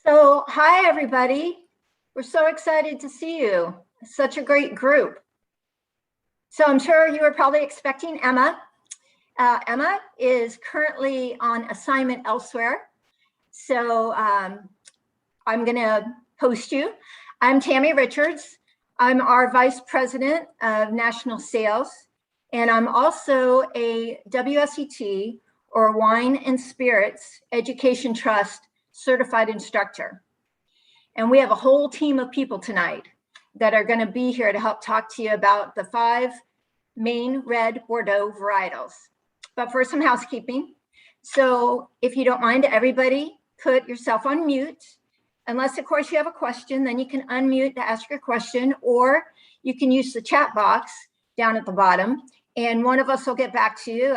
So, hi everybody. We're so excited to see you. Such a great group. So I'm sure you were probably expecting Emma. Emma is currently on assignment elsewhere. So I'm gonna host you. I'm Tammy Richards. I'm our Vice President of National Sales, and I'm also a WSET, or Wine and Spirits Education Trust certified instructor. And we have a whole team of people tonight that are going to be here to help talk to you about the 5 main red Bordeaux varietals. But first, some housekeeping. So if you don't mind, everybody put yourself on mute. Unless, of course, you have a question, then you can unmute to ask your question, or you can use the chat box down at the bottom, and one of us will get back to you.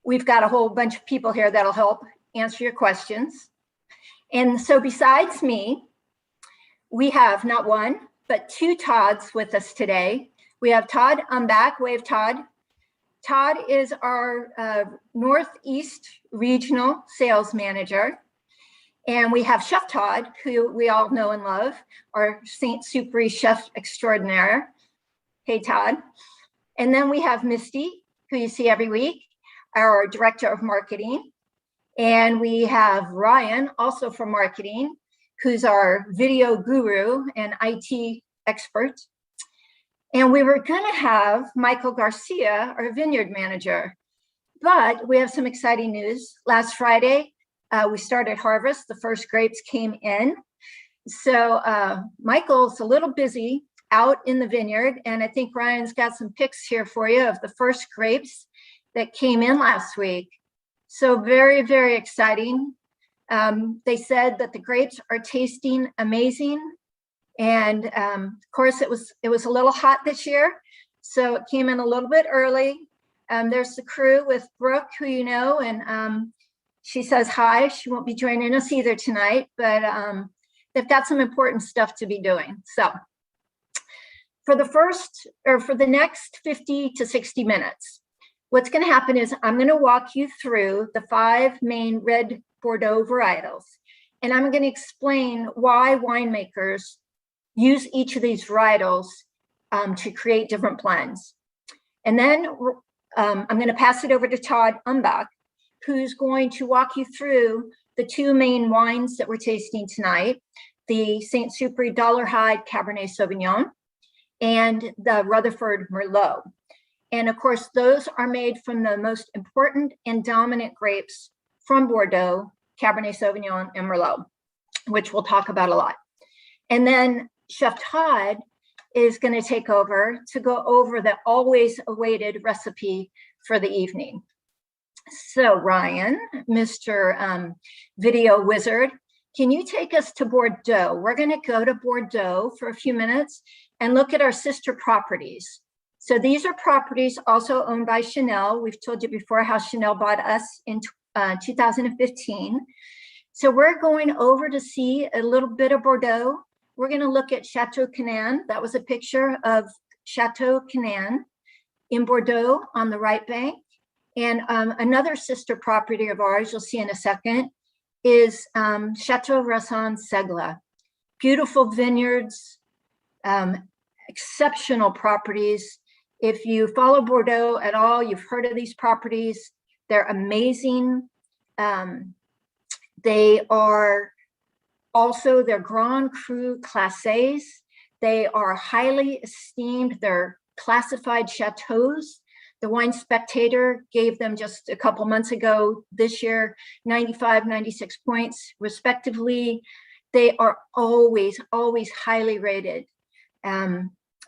We've got a whole bunch of people here that'll help answer your questions. And so besides me, we have not one, but 2 Todds with us today. We have Todd Umbach. Wave, Todd. Todd is our Northeast Regional Sales Manager. And we have Chef Todd, who we all know and love, our St. Supery Chef Extraordinaire. Hey, Todd. And then we have Misty, who you see every week, our Director of Marketing. And we have Ryan, also from marketing, who's our video guru and IT expert. And we were going to have Michael Garcia, our vineyard manager. But we have some exciting news. Last Friday, we started harvest. The first grapes came in. So Michael's a little busy out in the vineyard. And I think Ryan's got some pics here for you of the first grapes that came in last week. So very, very exciting. They said that the grapes are tasting amazing. And of course, it was a little hot this year. So it came in a little bit early. There's the crew with Brooke, who you know, and she says hi. She won't be joining us either tonight, but they've got some important stuff to be doing. So for the next 50 to 60 minutes, what's going to happen is I'm going to walk you through the 5 main red Bordeaux varietals, and I'm going to explain why winemakers use each of these varietals to create different blends. And then I'm going to pass it over to Todd Umbach, who's going to walk you through the 2 main wines that we're tasting tonight, the St. Supery Dollarhide Cabernet Sauvignon and the Rutherford Merlot. And of course, those are made from the most important and dominant grapes from Bordeaux, Cabernet Sauvignon and Merlot, which we'll talk about a lot. And then Chef Todd is going to take over to go over the always awaited recipe for the evening. So Ryan, Mr. Video Wizard, can you take us to Bordeaux? We're going to go to Bordeaux for a few minutes and look at our sister properties. So these are properties also owned by Chanel. We've told you before how Chanel bought us in 2015. So we're going over to see a little bit of Bordeaux. We're going to look at Chateau Canaan. That was a picture of Chateau Canaan in Bordeaux on the right bank. And another sister property of ours, you'll see in a second, is Chateau Rezan Segu. Beautiful vineyards, exceptional properties. If you follow Bordeaux at all, you've heard of these properties. They're amazing. They are also, they're Grand Cru Classés. They are highly esteemed. They're classified chateaus. The Wine Spectator gave them just a couple months ago, this year, 95, 96 points, respectively. They are always, always highly rated.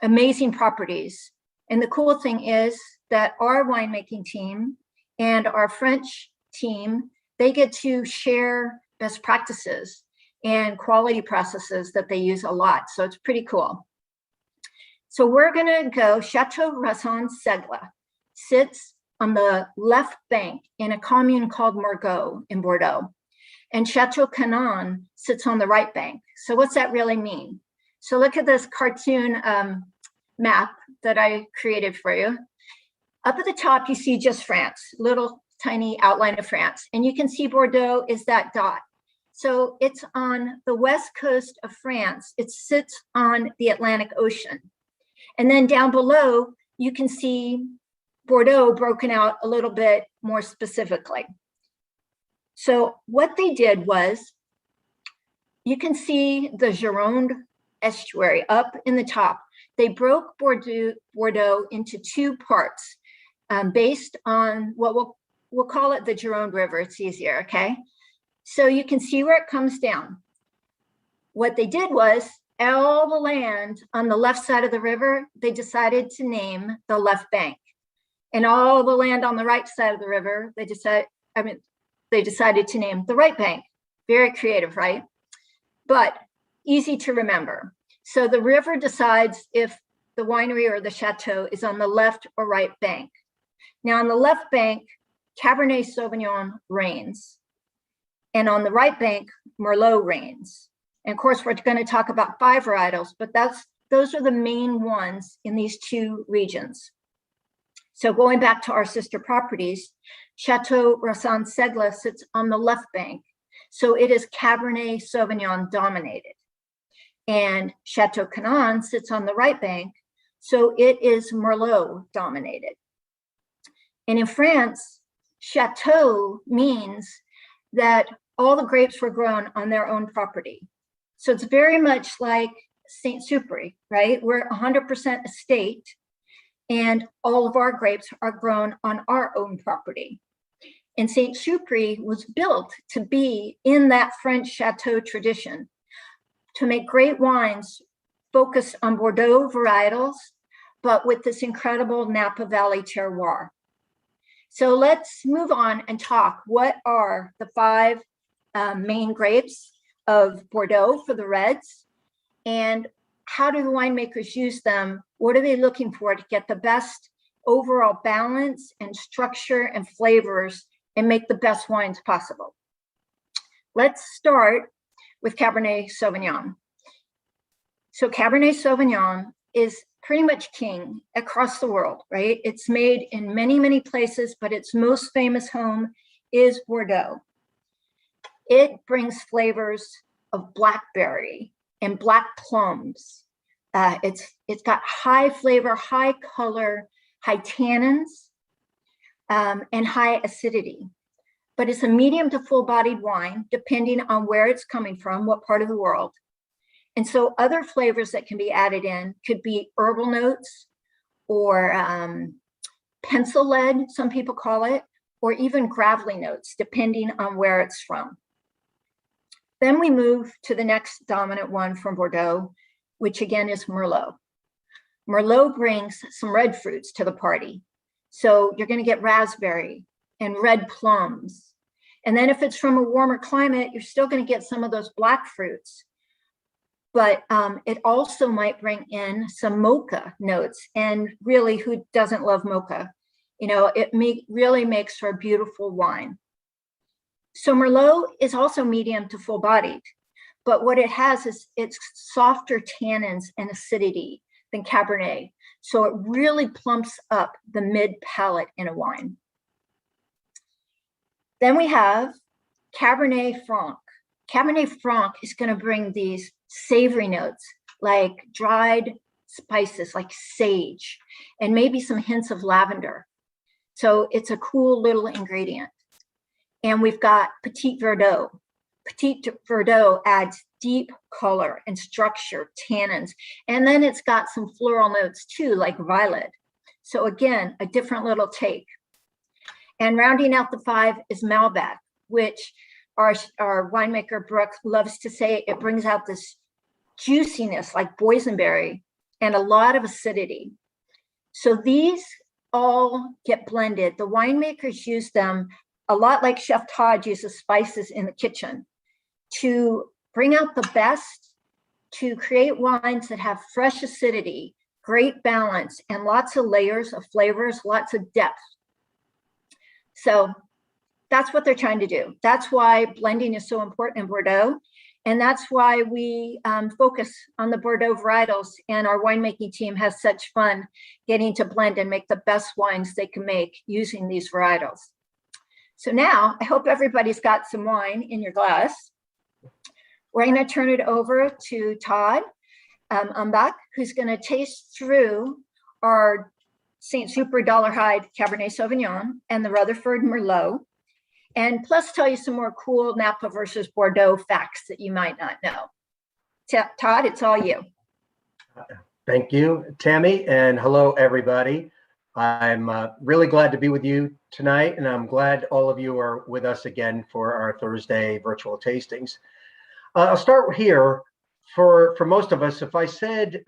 Amazing properties. And the cool thing is that our winemaking team and our French team, they get to share best practices and quality processes that they use a lot. So it's pretty cool. So we're gonna go, Chateau Rezan Segu sits on the left bank in a commune called Margaux in Bordeaux. And Chateau Canaan sits on the right bank. So what's that really mean? So look at this cartoon map that I created for you. Up at the top, you see just France, little tiny outline of France. And you can see Bordeaux is that dot. So it's on the west coast of France. It sits on the Atlantic Ocean. And then down below, you can see Bordeaux broken out a little bit more specifically. So what they did was, you can see the Gironde estuary up in the top. They broke Bordeaux into two parts based on what we'll call it the Gironde River. It's easier, okay? So you can see where it comes down. What they did was, all the land on the left side of the river, they decided to name the left bank. And all the land on the right side of the river, they decided to name the right bank. Very creative, right? But easy to remember. So the river decides if the winery or the chateau is on the left or right bank. Now on the left bank, Cabernet Sauvignon reigns. And on the right bank, Merlot reigns. And of course, we're going to talk about 5 varietals, but those are the main ones in these 2 regions. So going back to our sister properties, Chateau Rezan Segu sits on the left bank. So it is Cabernet Sauvignon dominated. And Chateau Canaan sits on the right bank. So it is Merlot dominated. And in France, Chateau means that all the grapes were grown on their own property. So it's very much like St. Supery, right? We're 100% estate, and all of our grapes are grown on our own property. And St. Supery was built to be in that French chateau tradition, to make great wines focused on Bordeaux varietals, but with this incredible Napa Valley terroir. So let's move on and talk. What are the 5 main grapes of Bordeaux for the reds? And how do the winemakers use them? What are they looking for to get the best overall balance and structure and flavors and make the best wines possible? Let's start with Cabernet Sauvignon. So Cabernet Sauvignon is pretty much king across the world, right? It's made in many, many places, but its most famous home is Bordeaux. It brings flavors of blackberry and black plums. It's got high flavor, high color, high tannins, and high acidity. But it's a medium to full-bodied wine, depending on where it's coming from, what part of the world. And so other flavors that can be added in could be herbal notes or pencil lead, some people call it, or even gravelly notes, depending on where it's from. Then we move to the next dominant one from Bordeaux, which again is Merlot. Merlot brings some red fruits to the party. So you're going to get raspberry and red plums. And then if it's from a warmer climate, you're still going to get some of those black fruits. But it also might bring in some mocha notes. And really, who doesn't love mocha? You know, it really makes for a beautiful wine. So Merlot is also medium to full-bodied. But what it has is it's softer tannins and acidity than Cabernet. So it really plumps up the mid-palate in a wine. Then we have Cabernet Franc. Cabernet Franc is going to bring these savory notes like dried spices like sage and maybe some hints of lavender. So it's a cool little ingredient. And we've got Petit Verdot. Petit Verdot adds deep color and structure, tannins. And then it's got some floral notes too, like violet. So again, a different little take. And rounding out the 5 is Malbec, which our winemaker Brooke loves to say it brings out this juiciness like boysenberry and a lot of acidity. So these all get blended. The winemakers use them a lot like Chef Todd uses spices in the kitchen to bring out the best, to create wines that have fresh acidity, great balance, and lots of layers of flavors, lots of depth. So that's what they're trying to do. That's why blending is so important in Bordeaux. And that's why we focus on the Bordeaux varietals, and our winemaking team has such fun getting to blend and make the best wines they can make using these varietals. So now I hope everybody's got some wine in your glass. we're going to turn it over to Todd Umbach, who's going to taste through our St. Supery Dollarhide Cabernet Sauvignon and the Rutherford Merlot, and plus tell you some more cool Napa versus Bordeaux facts that you might not know. Todd, it's all you. Thank you, Tammy, and hello, everybody. I'm really glad to be with you tonight, and I'm glad all of you are with us again for our Thursday virtual tastings. I'll start here. For most of us, if I said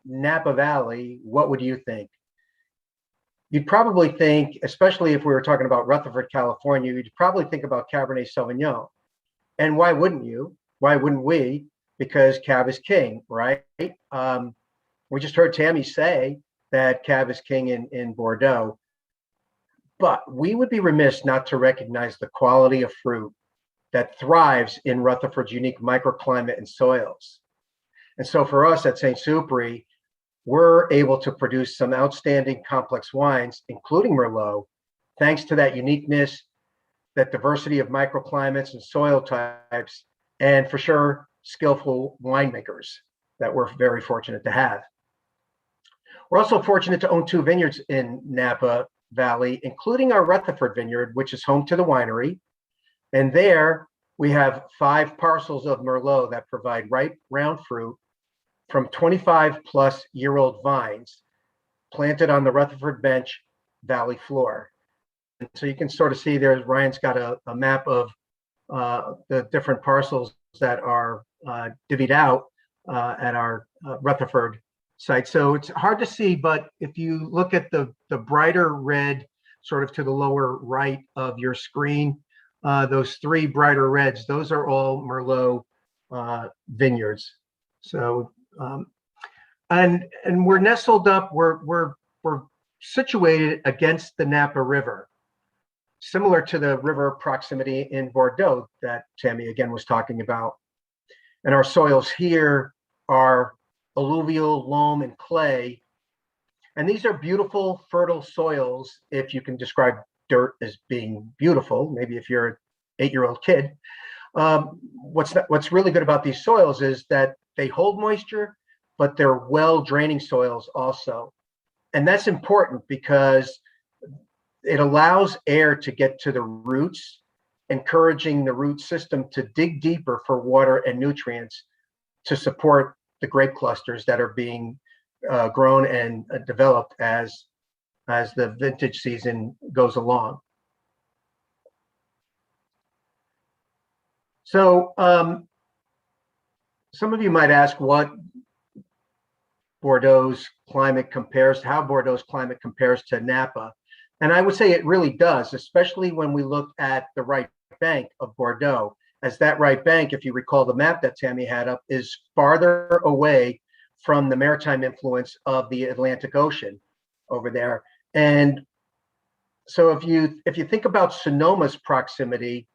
Napa Valley, what would you think? You'd probably think, especially if we were talking about Rutherford, California, you'd probably think about Cabernet Sauvignon. And why wouldn't you? Why wouldn't we? Because Cab is king, right? We just heard Tammy say that Cab is king in Bordeaux. But we would be remiss not to recognize the quality of fruit that thrives in Rutherford's unique microclimate and soils. And so for us at St. Supery, we're able to produce some outstanding complex wines, including Merlot, thanks to that uniqueness, that diversity of microclimates and soil types, and for sure, skillful winemakers that we're very fortunate to have. We're also fortunate to own 2 vineyards in Napa Valley, including our Rutherford vineyard, which is home to the winery. And there we have 5 parcels of Merlot that provide ripe, round fruit from 25-plus-year-old vines planted on the Rutherford Bench Valley floor. And so you can sort of see there, Ryan's got a map of the different parcels that are divvied out at our Rutherford site. So it's hard to see, but if you look at the brighter red sort of to the lower right of your screen, those 3 brighter reds, those are all Merlot vineyards. So and we're nestled up, we're situated against the Napa River, similar to the river proximity in Bordeaux that Tammy again was talking about. And our soils here are alluvial, loam, and clay. And these are beautiful, fertile soils, if you can describe dirt as being beautiful, maybe if you're an 8-year-old kid. What's really good about these soils is that they hold moisture, but they're well-draining soils also. And that's important because it allows air to get to the roots, encouraging the root system to dig deeper for water and nutrients to support the grape clusters that are being grown and developed as the vintage season goes along. So some of you might ask what Bordeaux's climate compares, how Bordeaux's climate compares to Napa. And I would say it really does, especially when we look at the right bank of Bordeaux, as that right bank, if you recall the map that Tammy had up, is farther away from the maritime influence of the Atlantic Ocean over there. And so if you think about Sonoma's proximity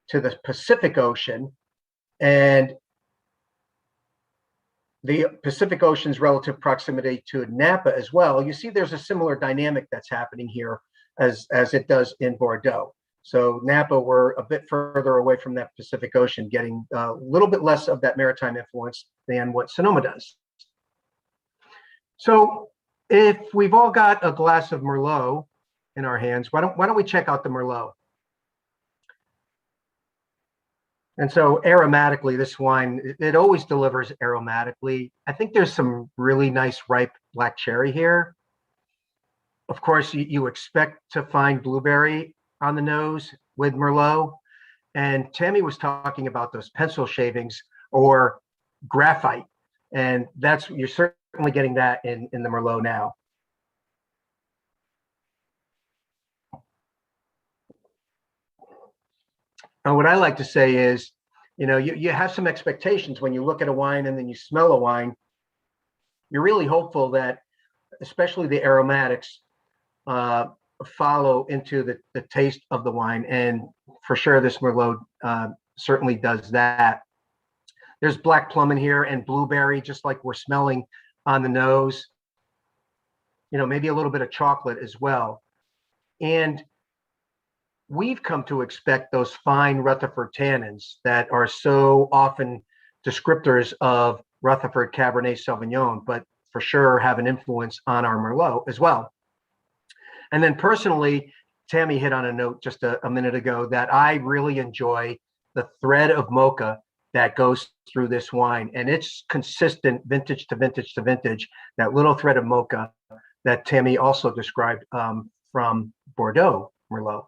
to the Pacific Ocean and the Pacific Ocean's relative proximity to Napa as well, you see there's a similar dynamic that's happening here as it does in Bordeaux. So Napa, we're a bit further away from that Pacific Ocean, getting a little bit less of that maritime influence than what Sonoma does. So if we've all got a glass of Merlot in our hands, why don't we check out the Merlot? And so aromatically, this wine, it always delivers aromatically. I think there's some really nice ripe black cherry here. Of course, you expect to find blueberry on the nose with Merlot. And Tammy was talking about those pencil shavings or graphite. And you're certainly getting that in the Merlot now. And what I like to say is, you have some expectations when you look at a wine and then you smell a wine. You're really hopeful that, especially the aromatics, follow into the taste of the wine. And for sure, this Merlot certainly does that. There's black plum in here and blueberry, just like we're smelling on the nose. Maybe a little bit of chocolate as well. And we've come to expect those fine Rutherford tannins that are so often descriptors of Rutherford Cabernet Sauvignon, but for sure have an influence on our Merlot as well. And then personally, Tammy hit on a note just a minute ago that I really enjoy the thread of mocha that goes through this wine. And it's consistent vintage to vintage to vintage, that little thread of mocha that Tammy also described from Bordeaux Merlot.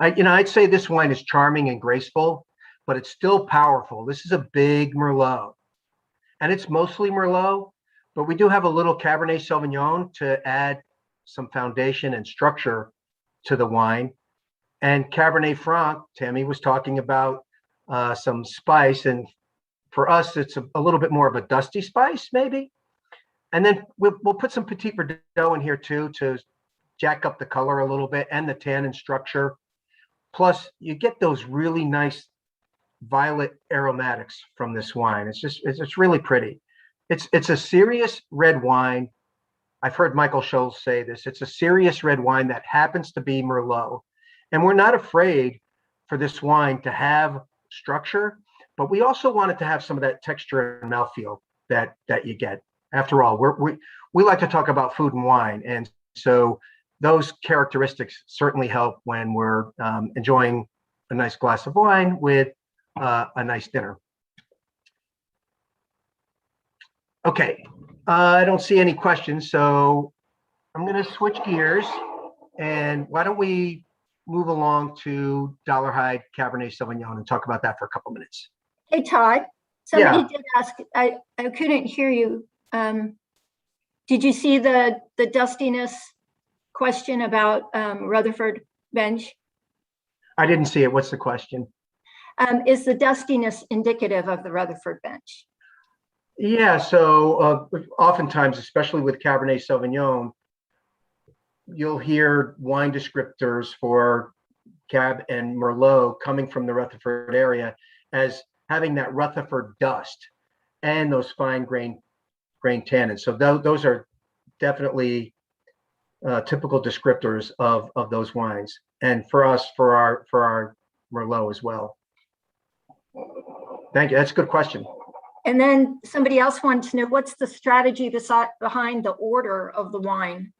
I'd say this wine is charming and graceful, but it's still powerful. This is a big Merlot, and it's mostly Merlot, but we do have a little Cabernet Sauvignon to add some foundation and structure to the wine. And Cabernet Franc, Tammy was talking about some spice, and for us, it's a little bit more of a dusty spice, maybe. And then we'll put some Petit Verdot in here too to jack up the color a little bit and the tannin structure. Plus, you get those really nice violet aromatics from this wine. It's really pretty. It's a serious red wine. I've heard Michael Scholes say this. It's a serious red wine that happens to be Merlot. And we're not afraid for this wine to have structure, but we also want it to have some of that texture and mouthfeel that you get. After all, we like to talk about food and wine. And so those characteristics certainly help when we're enjoying a nice glass of wine with a nice dinner. Okay, I don't see any questions, so I'm going to switch gears. And why don't we move along to Dollarhide Cabernet Sauvignon and talk about that for a couple minutes. Hey, Todd, somebody did ask, I couldn't hear you. Did you see the dustiness question about Rutherford bench? I didn't see it. What's the question? Is the dustiness indicative of the Rutherford bench? Yeah, so oftentimes, especially with Cabernet Sauvignon, you'll hear wine descriptors for Cab and Merlot coming from the Rutherford area as having that Rutherford dust and those fine grain tannins. So those are definitely typical descriptors of those wines, and for us, for our Merlot as well. Thank you. That's a good question. And then somebody else wanted to know, what's the strategy behind the order of the wine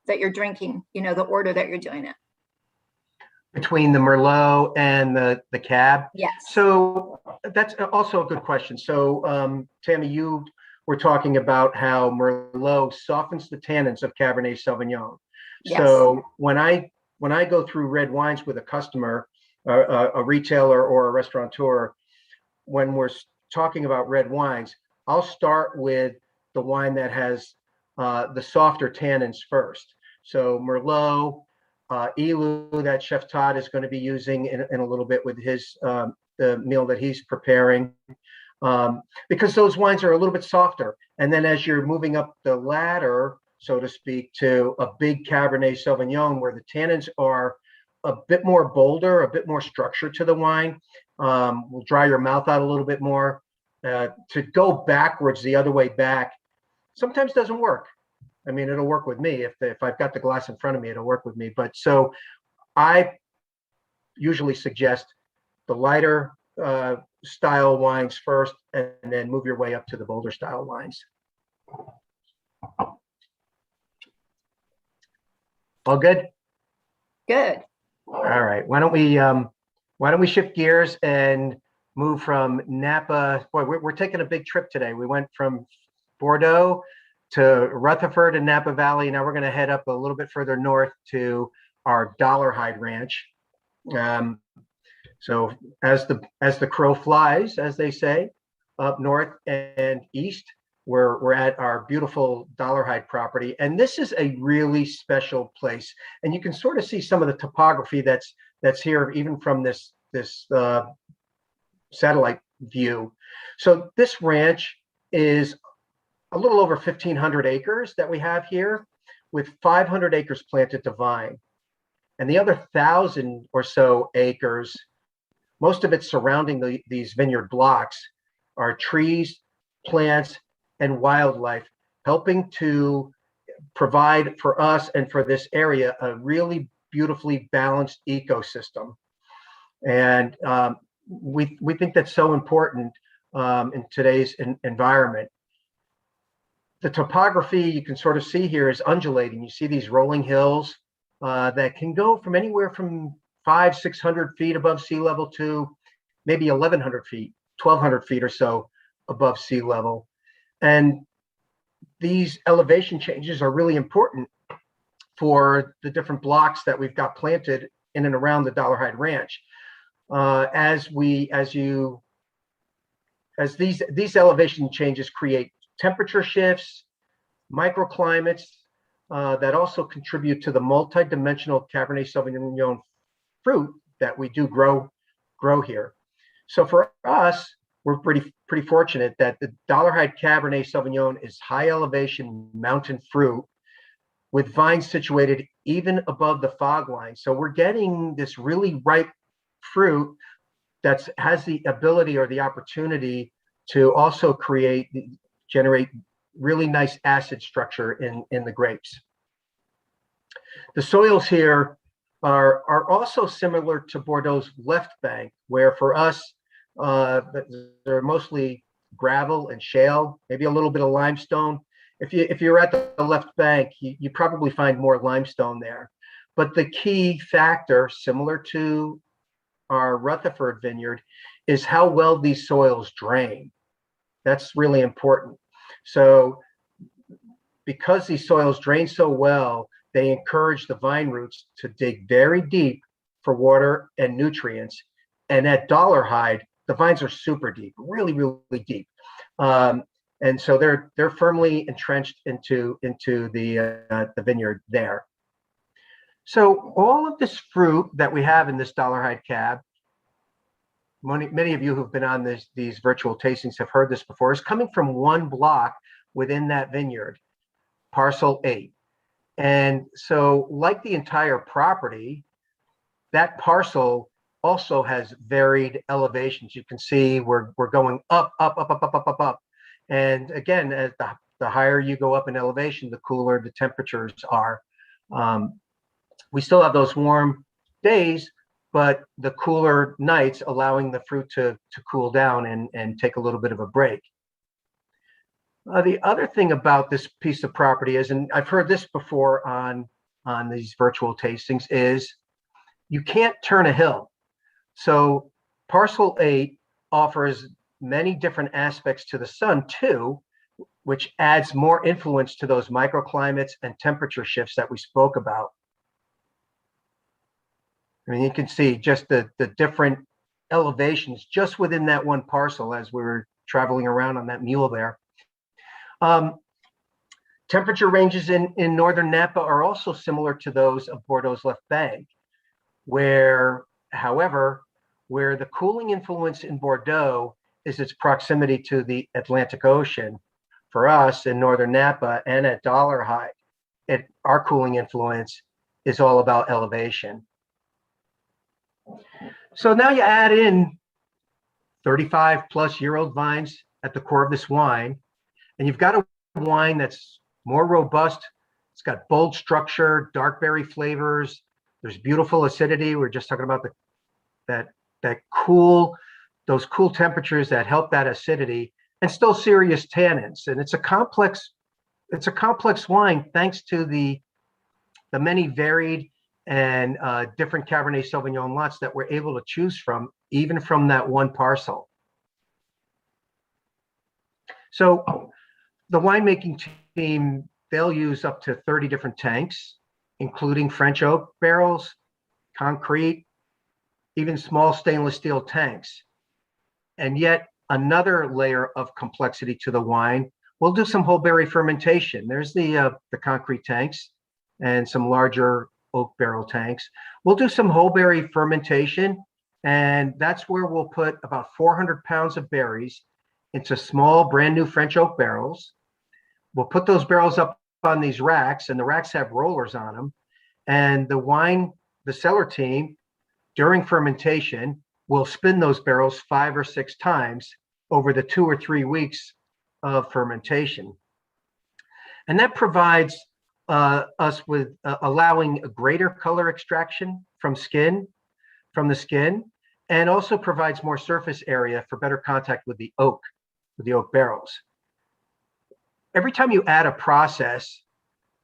that you're drinking? The order that you're doing it. Between the Merlot and the Cab? Yes. So that's also a good question. So Tammy, you were talking about how Merlot softens the tannins of Cabernet Sauvignon. Yes. So when I go through red wines with a customer, a retailer or a restaurateur, when we're talking about red wines, I'll start with the wine that has the softer tannins first. So Merlot, Ilu, that Chef Todd is going to be using in a little bit with his the meal that he's preparing, because those wines are a little bit softer. And then as you're moving up the ladder, so to speak, to a big Cabernet Sauvignon, where the tannins are a bit more bolder, a bit more structure to the wine, will dry your mouth out a little bit more. To go backwards the other way back sometimes doesn't work. I mean, it'll work with me if I've got the glass in front of me, it'll work with me. But so I usually suggest the lighter style wines first, and then move your way up to the bolder style wines. All good? Good. All right. Why don't we shift gears and move from Napa? Boy, we're taking a big trip today. We went from Bordeaux to Rutherford and Napa Valley. Now we're going to head up a little bit further north to our Dollarhide Ranch. So as the crow flies, as they say, up north and east, we're at our beautiful Dollarhide property, and this is a really special place. And you can sort of see some of the topography that's here, even from this satellite view. So this ranch is a little over 1,500 acres that we have here, with 500 acres planted to vine. And the other 1,000 or so acres, most of it surrounding these vineyard blocks, are trees, plants, and wildlife, helping to provide for us and for this area a really beautifully balanced ecosystem. And we think that's so important in today's environment. The topography you can sort of see here is undulating. You see these rolling hills that can go from anywhere from 500-600 feet above sea level to maybe 1,100 feet, 1,200 feet or so above sea level. And these elevation changes are really important for the different blocks that we've got planted in and around the Dollarhide Ranch. As these elevation changes create temperature shifts, microclimates that also contribute to the multi-dimensional Cabernet Sauvignon fruit that we do grow here. So for us, we're pretty fortunate that the Dollarhide Cabernet Sauvignon is high elevation mountain fruit with vines situated even above the fog line. So we're getting this really ripe fruit that has the ability or the opportunity to also generate really nice acid structure in the grapes. The soils here are also similar to Bordeaux's left bank, where for us, they're mostly gravel and shale, maybe a little bit of limestone. If you're at the left bank, you probably find more limestone there. But the key factor, similar to our Rutherford vineyard, is how well these soils drain. That's really important. So because these soils drain so well, they encourage the vine roots to dig very deep for water and nutrients. And at Dollarhide, the vines are super deep, really, really deep. And so they're firmly entrenched into the vineyard there. So all of this fruit that we have in this Dollarhide Cab, many of you who've been on these virtual tastings have heard this before, is coming from one block within that vineyard, parcel 8. And so like the entire property, that parcel also has varied elevations. You can see we're going up. And again, as the higher you go up in elevation, the cooler the temperatures are. We still have those warm days, but the cooler nights allowing the fruit to cool down and take a little bit of a break. The other thing about this piece of property is, and I've heard this before on these virtual tastings, is you can't turn a hill. So parcel 8 offers many different aspects to the sun too, which adds more influence to those microclimates and temperature shifts that we spoke about. I mean, you can see just the different elevations just within that one parcel as we were traveling around on that mule there. Temperature ranges in northern Napa are also similar to those of Bordeaux's left bank, where, however, where the cooling influence in Bordeaux is its proximity to the Atlantic Ocean. For us in northern Napa and at Dollarhide, our cooling influence is all about elevation. So now you add in 35-plus-year-old vines at the core of this wine, and you've got a wine that's more robust. It's got bold structure, dark berry flavors. There's beautiful acidity. We're just talking about those cool temperatures that help that acidity, and still serious tannins. And it's a complex wine thanks to the many varied and different Cabernet Sauvignon lots that we're able to choose from, even from that one parcel. So the winemaking team, they'll use up to 30 different tanks, including French oak barrels, concrete, even small stainless steel tanks. And yet another layer of complexity to the wine, we'll do some whole berry fermentation. There's the concrete tanks and some larger oak barrel tanks. We'll do some whole berry fermentation, and that's where we'll put about 400 pounds of berries into small brand new French oak barrels. We'll put those barrels up on these racks, and the racks have rollers on them. And the cellar team, during fermentation, will spin those barrels 5 or 6 times over the 2 or 3 weeks of fermentation. And that provides us with allowing a greater color extraction from the skin, and also provides more surface area for better contact with the oak barrels. Every time you add a process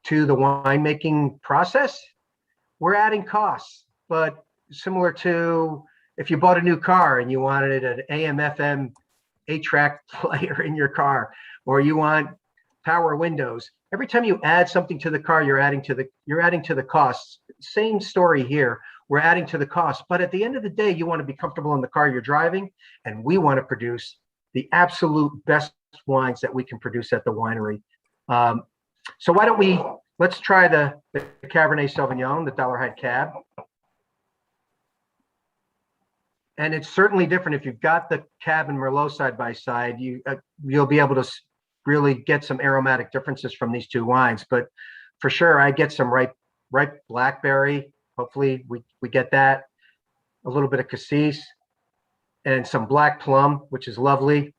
to the winemaking process, we're adding costs. But similar to if you bought a new car and you wanted an AM/FM 8-track player in your car, or you want power windows, every time you add something to the car, you're adding to the costs. Same story here. We're adding to the cost, but at the end of the day, you want to be comfortable in the car you're driving, and we want to produce the absolute best wines that we can produce at the winery. So let's try the Cabernet Sauvignon, the Dollarhide Cab. And it's certainly different. If you've got the Cab and Merlot side by side, you'll be able to really get some aromatic differences from these two wines. But for sure, I get some ripe blackberry. Hopefully we get that. A little bit of cassis and some black plum, which is lovely.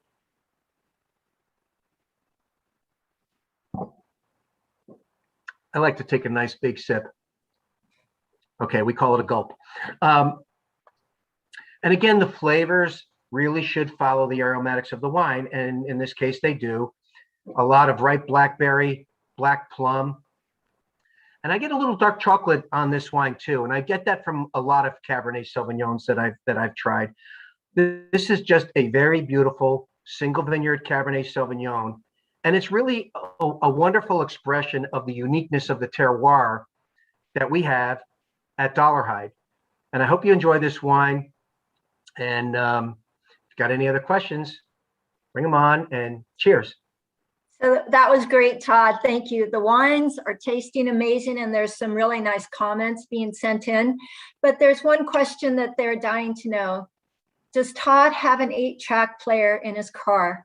I like to take a nice big sip. Okay, we call it a gulp. And again, the flavors really should follow the aromatics of the wine. And in this case, they do. A lot of ripe blackberry, black plum. And I get a little dark chocolate on this wine too. And I get that from a lot of Cabernet Sauvignons that I've tried. This is just a very beautiful single vineyard Cabernet Sauvignon. And it's really a wonderful expression of the uniqueness of the terroir that we have at Dollarhide. And I hope you enjoy this wine. And if you've got any other questions, bring them on, and cheers. So that was great, Todd. Thank you. The wines are tasting amazing, and there's some really nice comments being sent in. But there's one question that they're dying to know. Does Todd have an 8-track player in his car?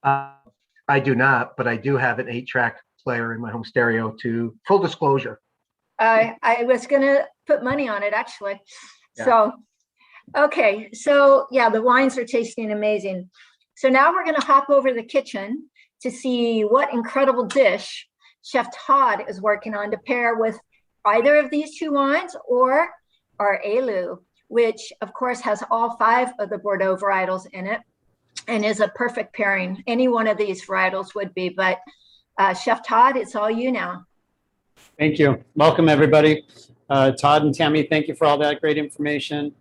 I do not, but I do have an 8-track player in my home stereo, to full disclosure. I was going to put money on it, actually. Yeah. So, okay. So, yeah, the wines are tasting amazing. So now we're going to hop over to the kitchen to see what incredible dish Chef Todd is working on to pair with either of these two wines or our Elu, which, of course, has all 5 of the Bordeaux varietals in it and is a perfect pairing. Any one of these varietals would be, but Chef Todd, it's all you now. Thank you. Welcome, everybody. Todd and Tammy, thank you for all that great information.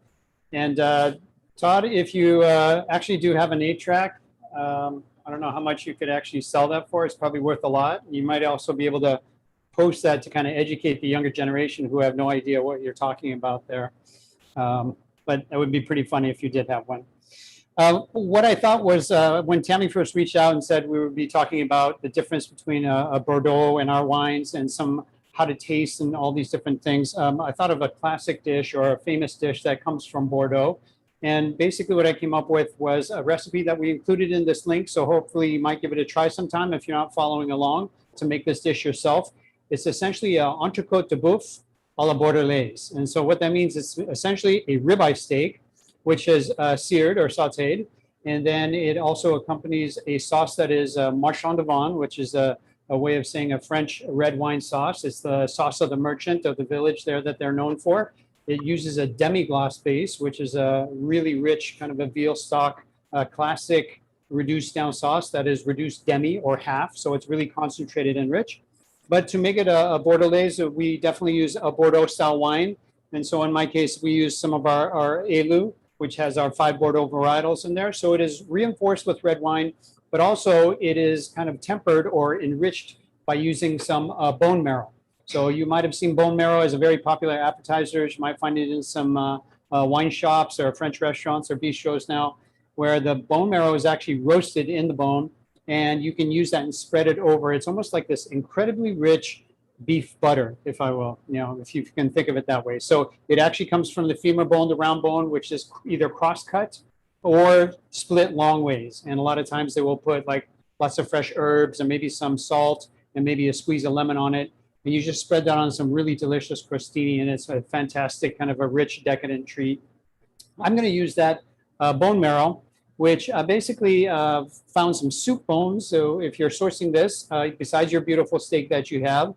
And Todd, if you actually do have an 8-track, I don't know how much you could actually sell that for. It's probably worth a lot. You might also be able to post that to kind of educate the younger generation who have no idea what you're talking about there. But that would be pretty funny if you did have one. What I thought was when Tammy first reached out and said we would be talking about the difference between a Bordeaux and our wines and how to taste and all these different things, I thought of a classic dish or a famous dish that comes from Bordeaux. And basically what I came up with was a recipe that we included in this link. So hopefully you might give it a try sometime if you're not following along to make this dish yourself. It's essentially an entrecôte de boeuf à la bordelaise. And so what that means is essentially a ribeye steak, which is seared or sauteed. And then it also accompanies a sauce that is marchand de vin, which is a way of saying a French red wine sauce. It's the sauce of the merchant of the village there that they're known for. It uses a demi-glace base, which is a really rich kind of a veal stock, classic reduced down sauce that is reduced demi or half. So it's really concentrated and rich. But to make it a Bordelaise, we definitely use a Bordeaux style wine. And so in my case, we use some of our Elu, which has our 5 Bordeaux varietals in there. So it is reinforced with red wine, but also it is kind of tempered or enriched by using some bone marrow. So you might have seen bone marrow as a very popular appetizer. You might find it in some wine shops or French restaurants or bistros now, where the bone marrow is actually roasted in the bone, and you can use that and spread it over. It's almost like this incredibly rich beef butter, if I will, if you can think of it that way. So it actually comes from the femur bone, the round bone, which is either cross-cut or split long ways. And a lot of times they will put like lots of fresh herbs and maybe some salt and maybe a squeeze of lemon on it. And you just spread that on some really delicious crostini, and it's a fantastic kind of a rich, decadent treat. I'm going to use that bone marrow which basically found some soup bones. So if you're sourcing this, besides your beautiful steak that you have,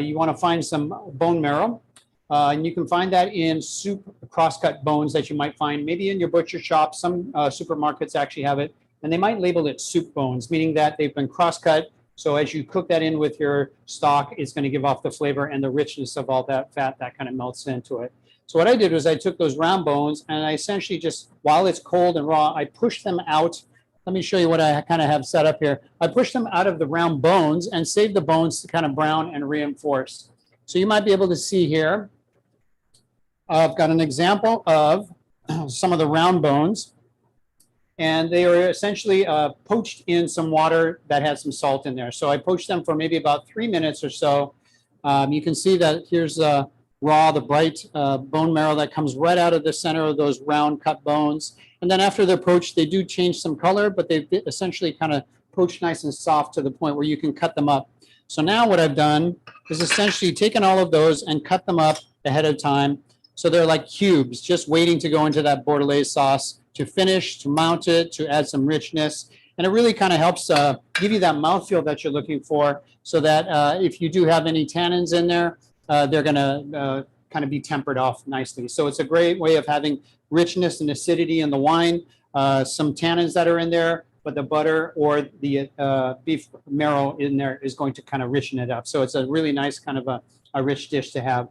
you want to find some bone marrow. And you can find that in soup crosscut bones that you might find maybe in your butcher shop. Some supermarkets actually have it, and they might label it soup bones, meaning that they've been crosscut. So as you cook that in with your stock, it's going to give off the flavor and the richness of all that fat that kind of melts into it. So what I did was I took those round bones and I essentially just, while it's cold and raw, I pushed them out. Let me show you what I kind of have set up here. I pushed them out of the round bones and saved the bones to kind of brown and reinforce. So you might be able to see here, I've got an example of some of the round bones. And they are essentially poached in some water that had some salt in there. So I poached them for maybe about 3 minutes or so. You can see that here's raw, the bright bone marrow that comes right out of the center of those round cut bones. And then after they're poached, they do change some color, but they've essentially kind of poached nice and soft to the point where you can cut them up. So now what I've done is essentially taken all of those and cut them up ahead of time. So they're like cubes, just waiting to go into that Bordelaise sauce to finish, to mount it, to add some richness. And it really kind of helps give you that mouthfeel that you're looking for, so that if you do have any tannins in there, they're going to kind of be tempered off nicely. So it's a great way of having richness and acidity in the wine, some tannins that are in there, but the butter or the beef marrow in there is going to kind of richen it up. So it's a really nice kind of a rich dish to have.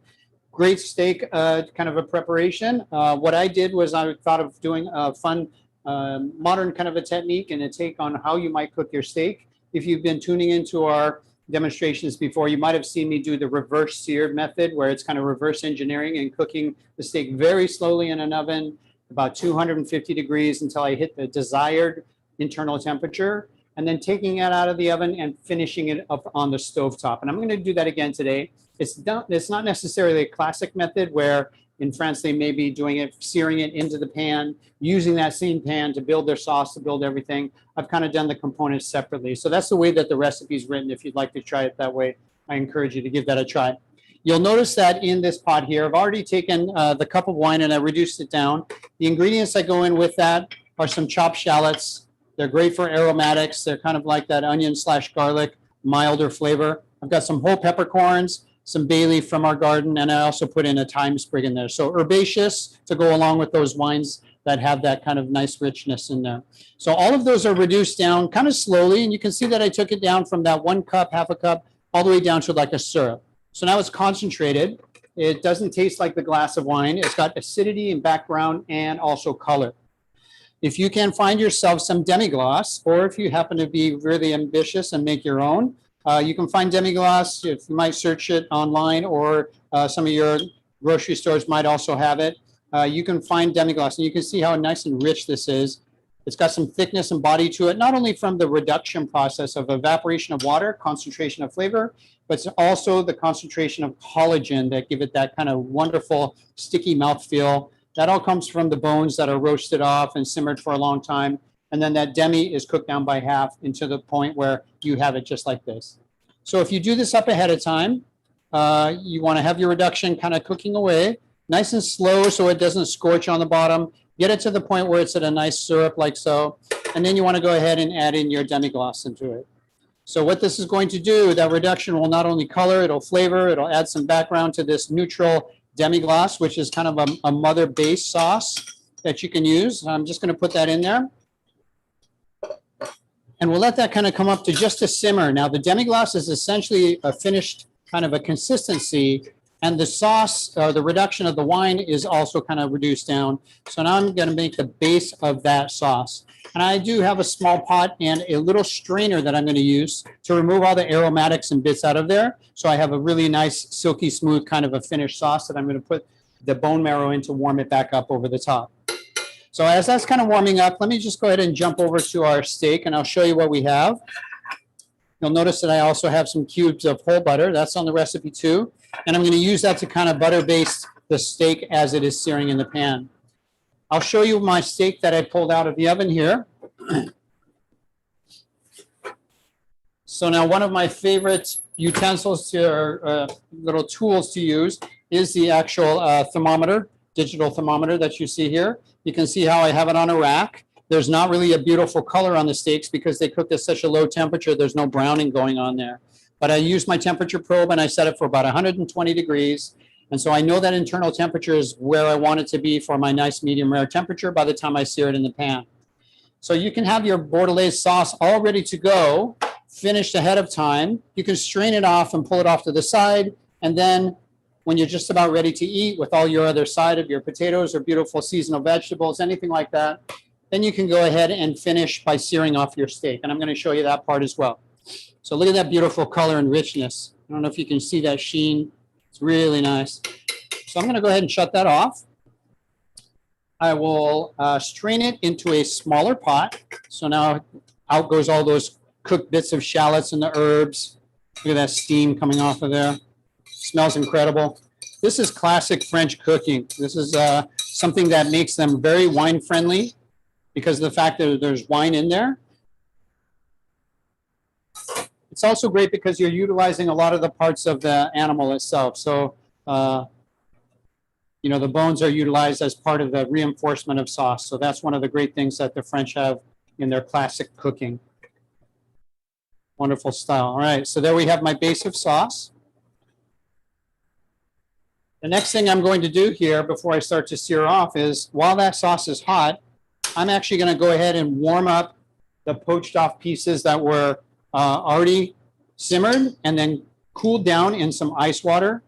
Great steak kind of a preparation. What I did was I thought of doing a fun, modern kind of a technique and a take on how you might cook your steak. If you've been tuning into our demonstrations before, you might have seen me do the reverse seared method, where it's kind of reverse engineering and cooking the steak very slowly in an oven, about 250 degrees until I hit the desired internal temperature, and then taking it out of the oven and finishing it up on the stovetop. And I'm going to do that again today. It's not necessarily a classic method where in France they may be doing it, searing it into the pan, using that same pan to build their sauce, to build everything. I've kind of done the components separately. So that's the way that the recipe is written. If you'd like to try it that way, I encourage you to give that a try. You'll notice that in this pot here, I've already taken the cup of wine and I reduced it down. The ingredients that go in with that are some chopped shallots. They're great for aromatics. They're kind of like that onion/garlic, milder flavor. I've got some whole peppercorns, some bay leaf from our garden, and I also put in a thyme sprig in there. So herbaceous to go along with those wines that have that kind of nice richness in there. So all of those are reduced down kind of slowly, and you can see that I took it down from that 1 cup, half a cup, all the way down to like a syrup. So now it's concentrated. It doesn't taste like the glass of wine. It's got acidity and background and also color. If you can find yourself some demi-glace, or if you happen to be really ambitious and make your own, you can find demi-glace. If you might search it online, or some of your grocery stores might also have it. You can find demi-glace, and you can see how nice and rich this is. It's got some thickness and body to it, not only from the reduction process of evaporation of water, concentration of flavor, but it's also the concentration of collagen that give it that kind of wonderful sticky mouthfeel. That all comes from the bones that are roasted off and simmered for a long time. And then that demi is cooked down by half into the point where you have it just like this. So if you do this up ahead of time, you want to have your reduction kind of cooking away, nice and slow so it doesn't scorch on the bottom. Get it to the point where it's at a nice syrup like so. And then you want to go ahead and add in your demi-glace into it. So what this is going to do, that reduction will not only color, it'll flavor, it'll add some background to this neutral demi-glace, which is kind of a mother base sauce that you can use. I'm just going to put that in there. And we'll let that kind of come up to just a simmer. Now the demi-glace is essentially a finished kind of a consistency, and the sauce, or the reduction of the wine, is also kind of reduced down. So now I'm going to make the base of that sauce. And I do have a small pot and a little strainer that I'm going to use to remove all the aromatics and bits out of there. So I have a really nice, silky smooth kind of a finished sauce that I'm going to put the bone marrow in to warm it back up over the top. So as that's kind of warming up, let me just go ahead and jump over to our steak, and I'll show you what we have. You'll notice that I also have some cubes of whole butter. That's on the recipe too. And I'm going to use that to kind of butter baste the steak as it is searing in the pan. I'll show you my steak that I pulled out of the oven here. So now one of my favorite utensils or little tools to use is the actual thermometer, digital thermometer that you see here. You can see how I have it on a rack. there's not really a beautiful color on the steaks because they cooked at such a low temperature. There's no browning going on there. But I used my temperature probe and I set it for about 120 degrees. And so I know that internal temperature is where I want it to be for my nice medium rare temperature by the time I sear it in the pan. So you can have your Bordelaise sauce all ready to go, finished ahead of time. You can strain it off and pull it off to the side. And then when you're just about ready to eat with all your other side of your potatoes or beautiful seasonal vegetables, anything like that, then you can go ahead and finish by searing off your steak. And I'm going to show you that part as well. So look at that beautiful color and richness. I don't know if you can see that sheen. It's really nice. So I'm going to go ahead and shut that off. I will strain it into a smaller pot. So now out goes all those cooked bits of shallots and the herbs. Look at that steam coming off of there. Smells incredible. This is classic French cooking. This is something that makes them very wine friendly because of the fact that there's wine in there. It's also great because you're utilizing a lot of the parts of the animal itself. So, you know, the bones are utilized as part of the reinforcement of sauce. So that's one of the great things that the French have in their classic cooking. Wonderful style. All right, so there we have my base of sauce. The next thing I'm going to do here before I start to sear off is while that sauce is hot, I'm actually going to go ahead and warm up the poached off pieces that were already simmered and then cooled down in some ice water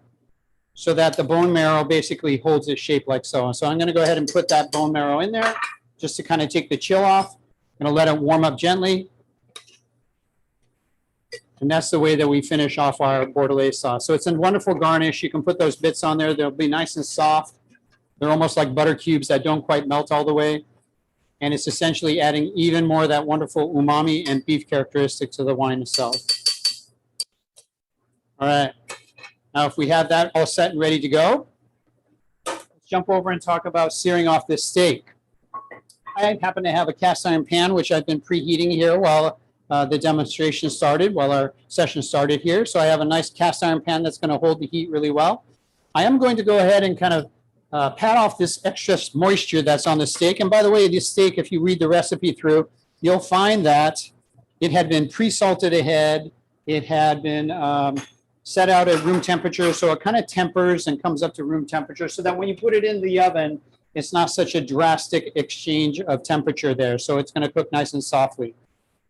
so that the bone marrow basically holds its shape like so. So I'm going to go ahead and put that bone marrow in there just to kind of take the chill off. I'm going to let it warm up gently. And that's the way that we finish off our Bordelaise sauce. So it's a wonderful garnish. You can put those bits on there. They'll be nice and soft. They're almost like butter cubes that don't quite melt all the way. And it's essentially adding even more of that wonderful umami and beef characteristic to the wine itself. All right. Now, if we have that all set and ready to go, let's jump over and talk about searing off this steak. I happen to have a cast iron pan, which I've been preheating here while the demonstration started, while our session started here. So I have a nice cast iron pan that's going to hold the heat really well. I am going to go ahead and kind of pat off this extra moisture that's on the steak. And by the way, this steak, if you read the recipe through, you'll find that it had been pre-salted ahead. It had been set out at room temperature, so it kind of tempers and comes up to room temperature so that when you put it in the oven, it's not such a drastic exchange of temperature there. So it's going to cook nice and softly.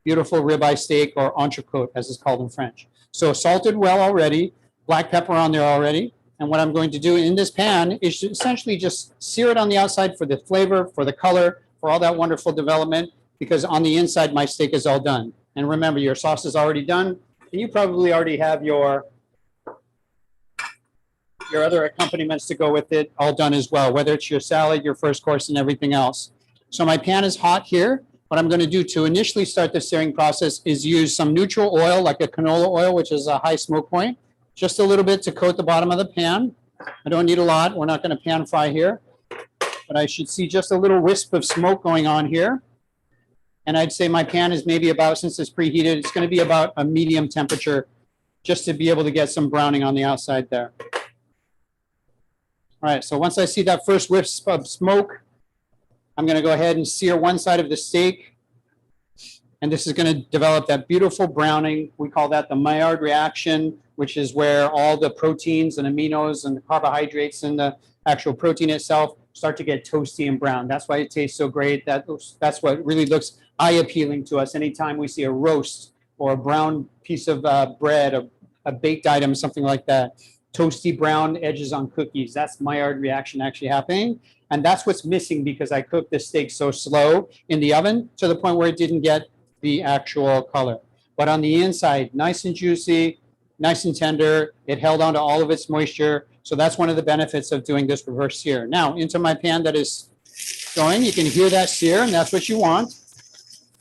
Beautiful ribeye steak, or entrecôte, as it's called in French. So salted well already, black pepper on there already. And what I'm going to do in this pan is to essentially just sear it on the outside for the flavor, for the color, for all that wonderful development, because on the inside, my steak is all done. And remember, your sauce is already done, and you probably already have your other accompaniments to go with it all done as well, whether it's your salad, your first course, and everything else. So my pan is hot here. What I'm going to do to initially start the searing process is use some neutral oil, like a canola oil, which is a high smoke point. Just a little bit to coat the bottom of the pan. I don't need a lot. We're not going to pan fry here. But I should see just a little wisp of smoke going on here. And I'd say my pan is maybe about, since it's preheated, it's going to be about a medium temperature just to be able to get some browning on the outside there. All right, so once I see that first wisp of smoke, I'm going to go ahead and sear one side of the steak. And this is going to develop that beautiful browning. We call that the Maillard reaction, which is where all the proteins and aminos and the carbohydrates and the actual protein itself start to get toasty and brown. That's why it tastes so great. That's what really looks eye-appealing to us anytime we see a roast or a brown piece of bread, a baked item, something like that. Toasty brown edges on cookies. That's Maillard reaction actually happening. And that's what's missing because I cooked the steak so slow in the oven to the point where it didn't get the actual color. But on the inside, nice and juicy, nice and tender. It held on to all of its moisture. So that's one of the benefits of doing this reverse sear. Now into my pan that is going, you can hear that sear, and that's what you want.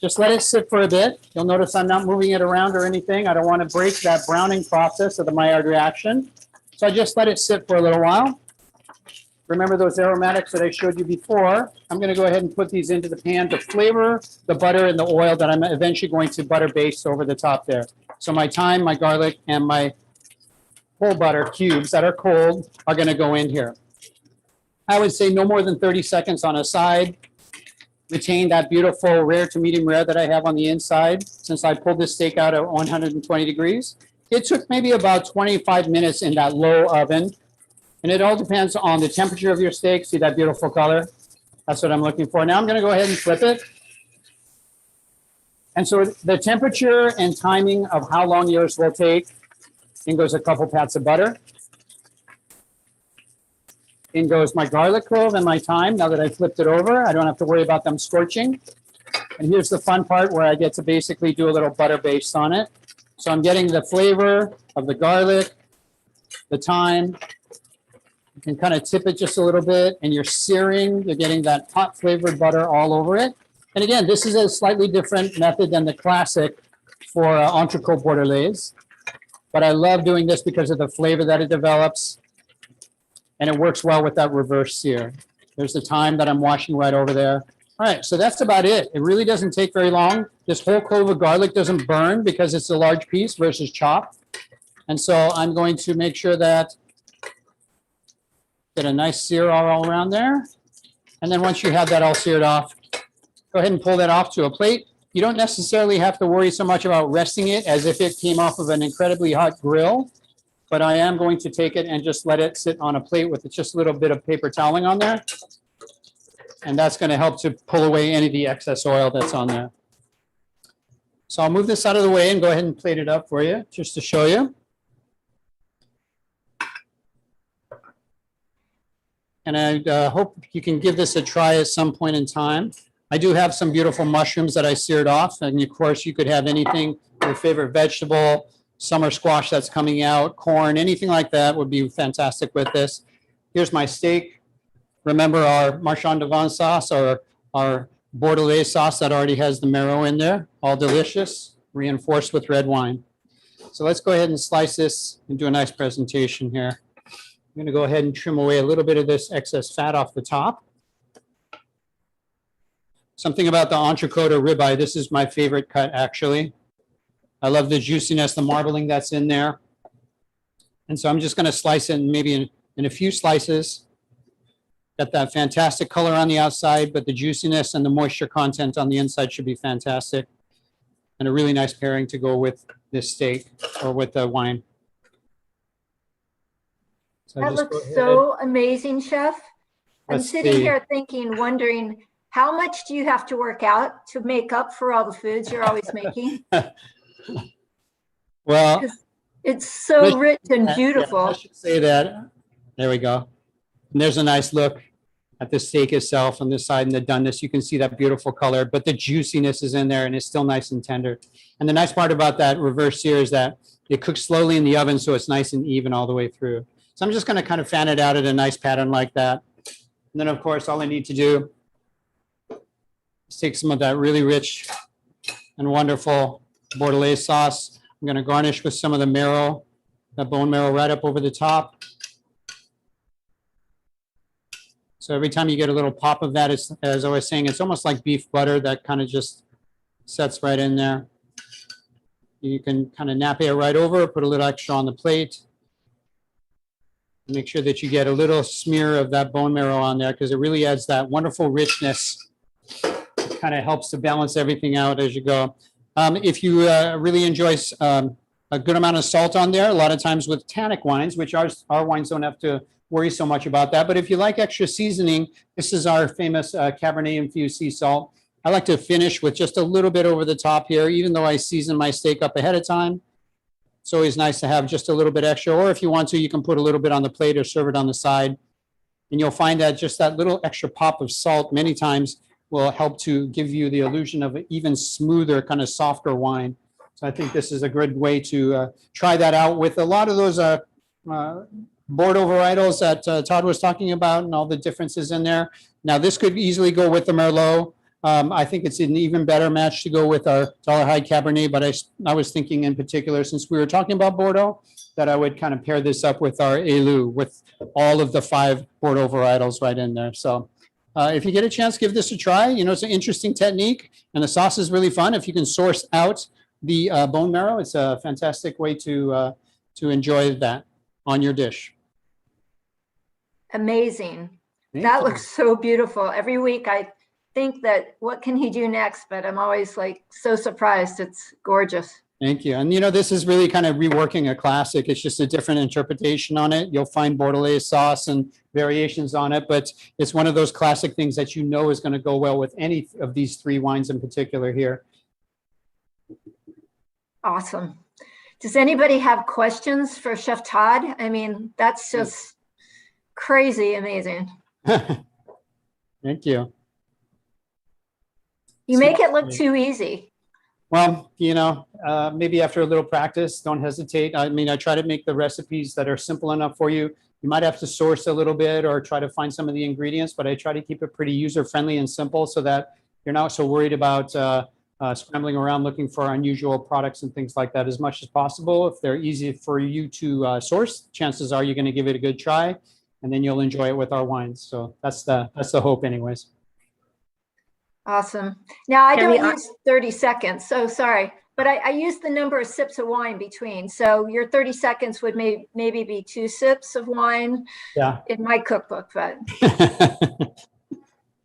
Just let it sit for a bit. You'll notice I'm not moving it around or anything. I don't want to break that browning process of the Maillard reaction. So I just let it sit for a little while. Remember those aromatics that I showed you before. I'm going to go ahead and put these into the pan to flavor the butter and the oil that I'm eventually going to butter baste over the top there. So my thyme, my garlic, and my whole butter cubes that are cold are going to go in here. I would say no more than 30 seconds on a side. retain that beautiful rare to medium rare that I have on the inside. Since I pulled this steak out at 120 degrees, it took maybe about 25 minutes in that low oven. And it all depends on the temperature of your steak. See that beautiful color? That's what I'm looking for. Now I'm going to go ahead and flip it. And so the temperature and timing of how long yours will take, in goes a couple pats of butter. In goes my garlic clove and my thyme. Now that I flipped it over, I don't have to worry about them scorching. And here's the fun part where I get to basically do a little butter based on it. So I'm getting the flavor of the garlic, the thyme. You can kind of tip it just a little bit, and you're searing. You're getting that hot flavored butter all over it. And again, this is a slightly different method than the classic for entrecôte bordelaise. But I love doing this because of the flavor that it develops. And it works well with that reverse sear. There's the thyme that I'm washing right over there. All right, so that's about it. It really doesn't take very long. This whole clove of garlic doesn't burn because it's a large piece versus chopped. And so I'm going to make sure that get a nice sear all around there. And then once you have that all seared off, go ahead and pull that off to a plate. You don't necessarily have to worry so much about resting it as if it came off of an incredibly hot grill. But I am going to take it and just let it sit on a plate with just a little bit of paper toweling on there. And that's going to help to pull away any of the excess oil that's on there. So I'll move this out of the way and go ahead and plate it up for you, just to show you. And I hope you can give this a try at some point in time. I do have some beautiful mushrooms that I seared off. And of course, you could have anything, your favorite vegetable, summer squash that's coming out, corn, anything like that would be fantastic with this. Here's my steak. Remember our Marchand de Vin sauce, or our Bordelaise sauce that already has the marrow in there, all delicious, reinforced with red wine. So let's go ahead and slice this and do a nice presentation here. I'm going to go ahead and trim away a little bit of this excess fat off the top. Something about the entrecôte or ribeye, this is my favorite cut actually. I love the juiciness, the marbling that's in there. And so I'm just going to slice it maybe in a few slices. Got that fantastic color on the outside, but the juiciness and the moisture content on the inside should be fantastic. And a really nice pairing to go with this steak or with the wine. So that looks so amazing, Chef. I'm sitting here thinking, wondering, how much do you have to work out to make up for all the foods you're always making? Well, it's so rich and beautiful. Yeah, I should say that. There we go. And there's a nice look at the steak itself on this side and the doneness. You can see that beautiful color, but the juiciness is in there and it's still nice and tender. And the nice part about that reverse sear is that it cooks slowly in the oven, so it's nice and even all the way through. So I'm just going to kind of fan it out at a nice pattern like that. And then, of course, all I need to do is take some of that really rich and wonderful Bordelaise sauce. I'm going to garnish with some of the marrow, the bone marrow right up over the top. So every time you get a little pop of that, as I was saying, it's almost like beef butter that kind of just sets right in there. You can kind of nappe it right over, put a little extra on the plate. Make sure that you get a little smear of that bone marrow on there because it really adds that wonderful richness. It kind of helps to balance everything out as you go. If you really enjoy a good amount of salt on there, a lot of times with tannic wines, which our wines don't have to worry so much about that. But if you like extra seasoning, this is our famous Cabernet Infused sea salt. I like to finish with just a little bit over the top here, even though I season my steak up ahead of time. It's always nice to have just a little bit extra, or if you want to, you can put a little bit on the plate or serve it on the side. And you'll find that just that little extra pop of salt many times will help to give you the illusion of an even smoother, kind of softer wine. So I think this is a good way to try that out with a lot of those Bordeaux varietals that Todd was talking about and all the differences in there. Now, this could easily go with the Merlot. I think it's an even better match to go with our Dollarhide Cabernet, but I was thinking in particular, since we were talking about Bordeaux, that I would kind of pair this up with our Élu, with all of the 5 Bordeaux varietals right in there. So if you get a chance, give this a try. You know, it's an interesting technique, and the sauce is really fun. If you can source out the bone marrow, it's a fantastic way to enjoy that on your dish. Amazing. Thank That you. looks so beautiful. Every week I think that what can he do next, but I'm always like so surprised. It's gorgeous. Thank you. And this is really kind of reworking a classic. It's just a different interpretation on it. You'll find Bordelaise sauce and variations on it, but it's one of those classic things that is going to go well with any of these three wines in particular here. Awesome. Does anybody have questions for Chef Todd? I mean, that's just crazy amazing. Thank you. You make it look too easy. Well, maybe after a little practice, don't hesitate. I mean, I try to make the recipes that are simple enough for you. You might have to source a little bit or try to find some of the ingredients, but I try to keep it pretty user-friendly and simple so that you're not so worried about scrambling around looking for unusual products and things like that as much as possible. If they're easy for you to source, chances are you're going to give it a good try, and then you'll enjoy it with our wines. So that's the hope anyways. Awesome. Now I don't use 30 seconds, so sorry, but I use the number of sips of wine between. So your 30 seconds would maybe be 2 sips of wine in my cookbook, but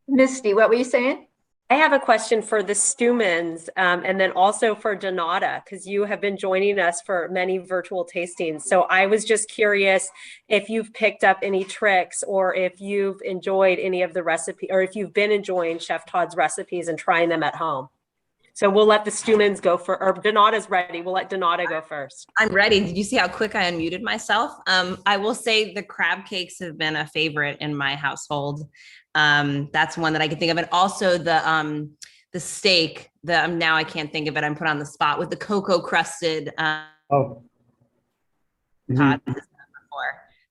Misty, what were you saying? I have a question for the Stumans and then also for Donata, because you have been joining us for many virtual tastings. So I was just curious if you've picked up any tricks or if you've enjoyed any of the recipe, or if you've been enjoying Chef Todd's recipes and trying them at home. So we'll let the Stumans go for, or Donata's ready. We'll let Donata go first. I'm ready. Did you see how quick I unmuted myself? I will say the crab cakes have been a favorite in my household. That's one that I can think of. And also the steak, now I can't think of it. I'm put on the spot with the cocoa crusted. Before.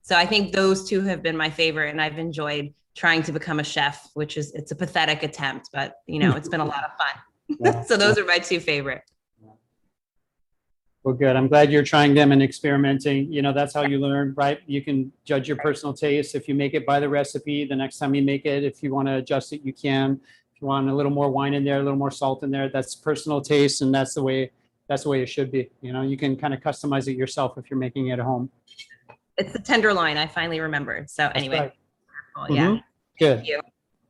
So I think those two have been my favorite, and I've enjoyed trying to become a chef, it's a pathetic attempt, but it's been a lot of fun. Yeah. So those are my two favorite. Well, good. I'm glad you're trying them and experimenting. That's how you learn, right? You can judge your personal taste. If you make it by the recipe, the next time you make it, if you want to adjust it, you can. If you want a little more wine in there, a little more salt in there, that's personal taste, and that's the way it should be. You can kind of customize it yourself if you're making it at home. It's the tenderloin. I finally remembered. So anyway, right. Cool. Yeah. Good. Thank you.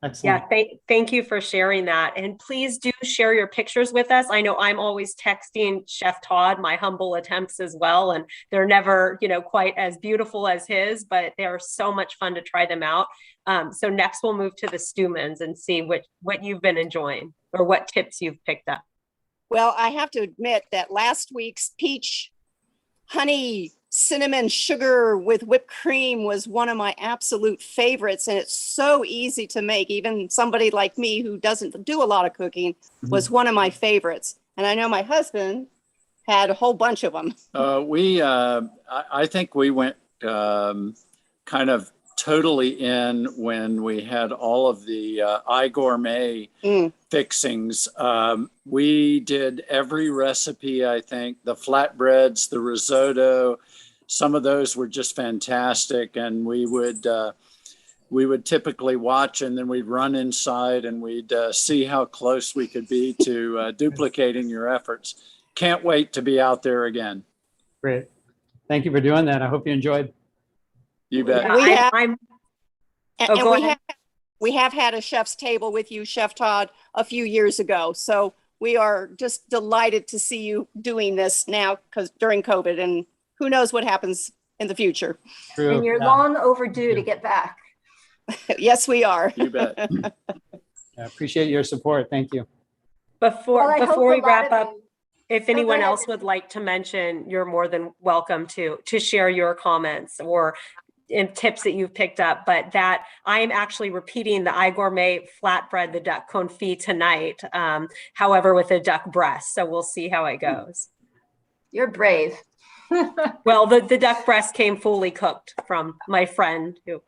Excellent. Yeah, thank you for sharing that. And please do share your pictures with us. I know I'm always texting Chef Todd my humble attempts as well, and they're never, quite as beautiful as his, but they are so much fun to try them out. So next we'll move to the Stumans and see what you've been enjoying or what tips you've picked up. Well, I have to admit that last week's peach honey cinnamon sugar with whipped cream was one of my absolute favorites, and it's so easy to make. Even somebody like me who doesn't do a lot of cooking was one of my favorites, and I know my husband had a whole bunch of them. I think we went kind of totally in when we had all of the iGourmet fixings. We did every recipe, I think, the flatbreads, the risotto. Some of those were just fantastic, and we would typically watch, and then we'd run inside and we'd see how close we could be to duplicating your efforts. Can't wait to be out there again. Great. Thank you for doing that. I hope you enjoyed. You bet. We have had a chef's table with you, Chef Todd, a few years ago. So we are just delighted to see you doing this now, because during COVID, and who knows what happens in the future. True. And you're long overdue to get back. Yes, we are. You bet. I appreciate your support. Thank you. Before we wrap up, if anyone else would like to mention, you're more than welcome to share your comments or in tips that you've picked up. But that I am actually repeating the iGourmet flatbread, the duck confit tonight, however, with a duck breast. So we'll see how it goes. You're brave. Well, the duck breast came fully cooked from my friend who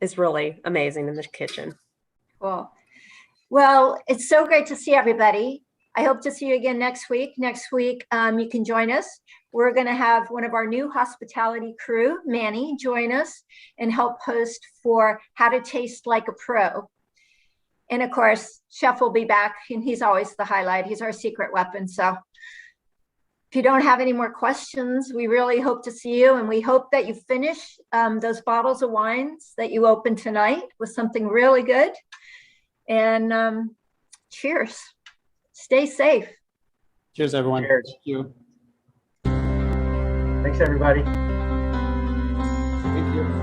is really amazing in the kitchen. Cool. Well, it's so great to see everybody. I hope to see you again next week. Next week, you can join us. We're going to have one of our new hospitality crew, Manny, join us and help host for How to Taste Like a Pro. And of course, Chef will be back, and he's always the highlight. He's our secret weapon. So if you don't have any more questions, we really hope to see you. And we hope that you finish those bottles of wines that you opened tonight with something really good. And cheers. Stay safe. Cheers, everyone. Cheers. Thank you. Thanks, everybody. Thank you.